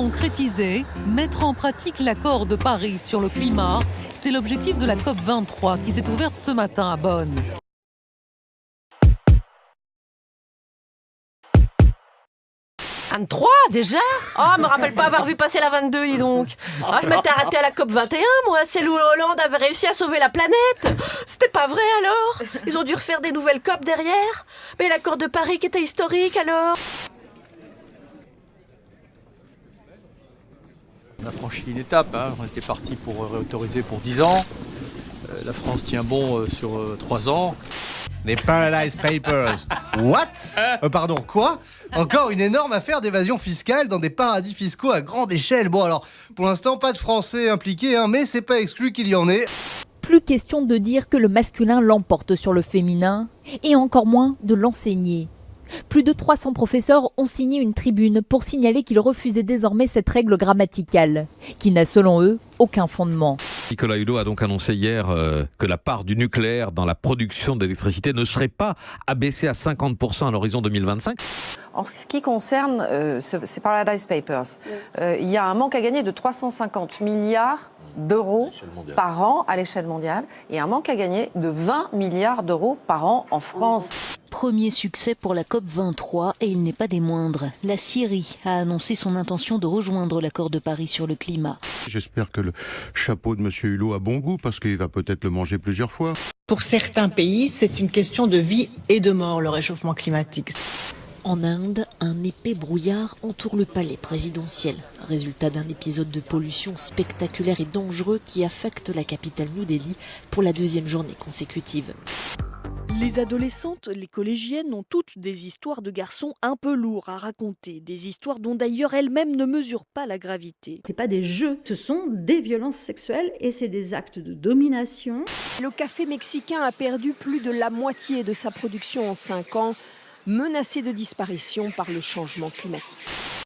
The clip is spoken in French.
concrétiser, mettre en pratique l'accord de Paris sur le climat, c'est l'objectif de la COP23 qui s'est ouverte ce matin à Bonn. « 23 déjà ? Oh, me rappelle pas avoir vu passer la 22, dis donc. Ah, je m'étais arrêtée à la COP 21, moi, celle où Hollande avait réussi à sauver la planète. C'était pas vrai alors ? Ils ont dû refaire des nouvelles COP derrière ? Mais l'accord de Paris qui était historique alors ? On a franchi une étape, hein. On était parti pour réautoriser pour 10 ans. La France tient bon sur 3 ans. Les Paradise Papers. What ? Pardon, quoi ? Encore une énorme affaire d'évasion fiscale dans des paradis fiscaux à grande échelle. Bon alors, pour l'instant, pas de Français impliqués, hein, mais c'est pas exclu qu'il y en ait. Plus question de dire que le masculin l'emporte sur le féminin, et encore moins de l'enseigner. Plus de 300 professeurs ont signé une tribune pour signaler qu'ils refusaient désormais cette règle grammaticale, qui n'a selon eux aucun fondement. Nicolas Hulot a donc annoncé hier que la part du nucléaire dans la production d'électricité ne serait pas abaissée à 50% à l'horizon 2025. En ce qui concerne ces Paradise Papers, il y a un manque à gagner de 350 milliards d'euros par an à l'échelle mondiale et un manque à gagner de 20 milliards d'euros par an en France. Premier succès pour la COP23 et il n'est pas des moindres. La Syrie a annoncé son intention de rejoindre l'accord de Paris sur le climat. J'espère que le chapeau de M. Hulot a bon goût parce qu'il va peut-être le manger plusieurs fois. Pour certains pays, c'est une question de vie et de mort, le réchauffement climatique. En Inde, un épais brouillard entoure le palais présidentiel. Résultat d'un épisode de pollution spectaculaire et dangereux qui affecte la capitale New Delhi pour la deuxième journée consécutive. Les adolescentes, les collégiennes ont toutes des histoires de garçons un peu lourds à raconter. Des histoires dont d'ailleurs elles-mêmes ne mesurent pas la gravité. Ce n'est pas des jeux, ce sont des violences sexuelles et c'est des actes de domination. Le café mexicain a perdu plus de la moitié de sa production en 5 ans, menacé de disparition par le changement climatique.